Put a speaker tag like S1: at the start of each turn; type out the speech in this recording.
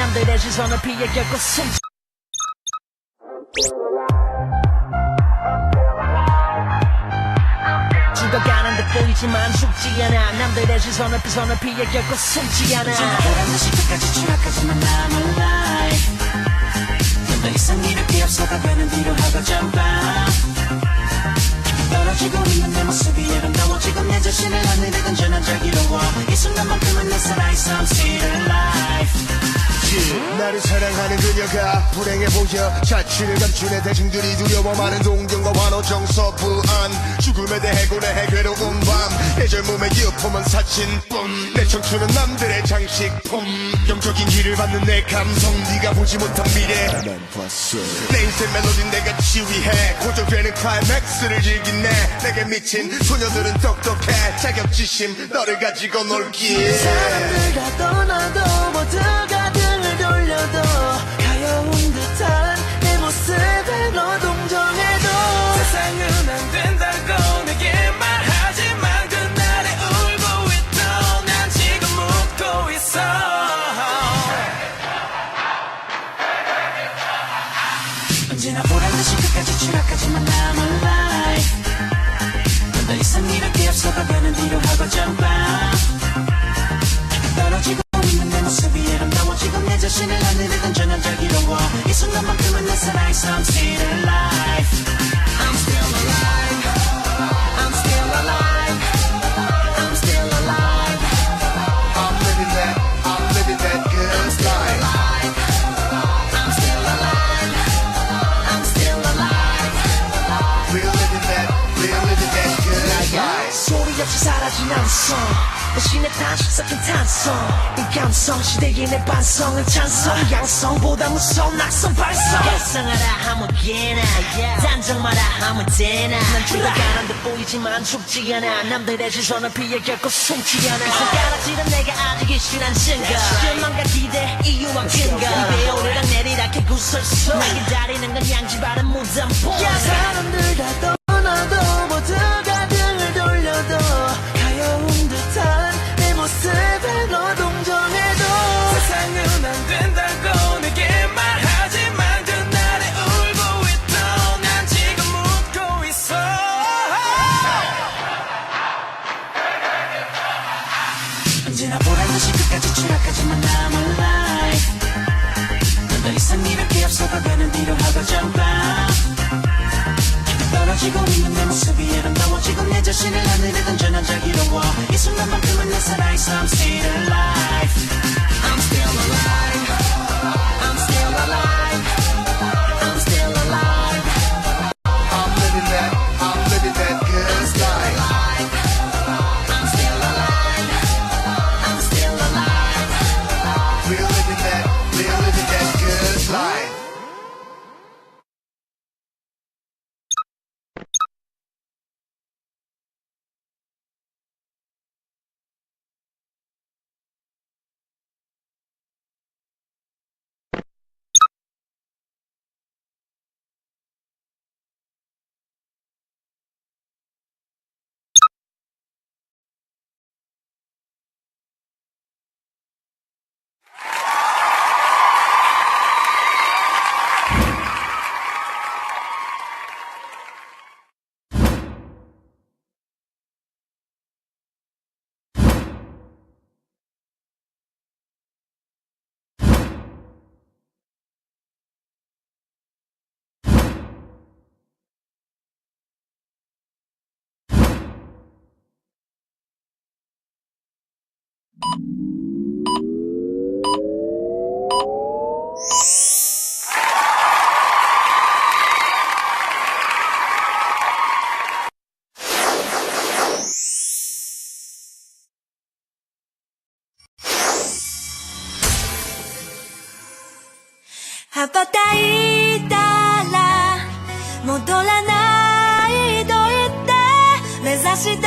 S1: 남들의 시선을 피해 결코 숨지 죽어가는 듯 보이지만 죽지 않아 남들의 시선을 피해 결코 숨지 않아
S2: 보란듯이 끝까지 추락하지만 남은 life 더 이상 이렇게 앞서가는 뒤로 하고 점프 떨어지고 있는 내 모습이 아름다워지고 내 자신을 하늘에 던져 난 자기로워 이 순간만큼은 내 살아있어 I'm still alive
S3: 나를 사랑하는 그녀가 불행해 보여 자취를 감춘 대중들이 두려워 많은 동경과 환호 정서 불안 죽음에 대해 고뇌해 괴로운 밤내 젊음의 유품은 사진뿐 내 청춘은 남들의 장식품 영적인 길을 받는 내 감성 네가 보지 못한 미래 난 봤어 내 인생 멜로디는 내가 지휘해 고정되는 클라이맥스를 즐기네 내게 미친 소녀들은 똑똑해 자격지심 너를 가지고 놀기에
S2: 사람들 다 떠나도 모두가 등을 돌려도 가여운 듯한 내 모습에 너 동정해도 세상은 안 된다고 내게 말하지만 그날에 울고 있던 난 지금 웃고 있어 언제나 보란듯이 끝까지 추락하지만 남은 life 더 이상 이렇게 앞서가는 뒤로 하고 점프 떨어지고 있는 내 모습이 아름다워지고 내 자신을 하늘에 던져 난 자기로워 이 순간만큼은 내 살아있어 I'm still alive I'm still alive I'm still alive I'm still alive
S3: I'm living that good life
S2: I'm still alive I'm still alive
S3: We're living that good life
S1: 소리 없이 사라진 암성 대신에 다시 섞인 탄성 이 감성 시대의 내 반성은 찬성 양성보다 무서운 낙성 발성 결성하라 아무개나 단정마라 아무 때나 난 죽어가는 듯 보이지만 죽지 않아 남들의 시선을 피해 결코 숨지 않아 손가락질은 내가 아직 이슈란 증거 실망과 기대 이유와 근거 입에 오르락 내리락 해 구설수 날 기다리는 건 양지바른 무덤포
S2: 사람들 다 떠나도 모두가 등을 돌려도 가여운 듯한 내 모습에 너 동정해도 세상은 안 된다고 내게 말하지만 그날에 울고 있던 난 지금 웃고 있어 언제나 보란듯이 끝까지 추락하지만 남은 life 더 이상 이렇게 앞서가는 뒤로 하고 점프 떨어지고 있는 내 모습이 아름다워지고 내 자신을 하늘에 던져 난 자기로워 이 순간만큼은 내 살아있어 I'm still alive I'm still alive I'm still alive I'm still alive
S3: I'm living that good life
S2: I'm still alive I'm still alive
S3: We're living that good life
S4: 羽ばたいたら戻らないと言って目指した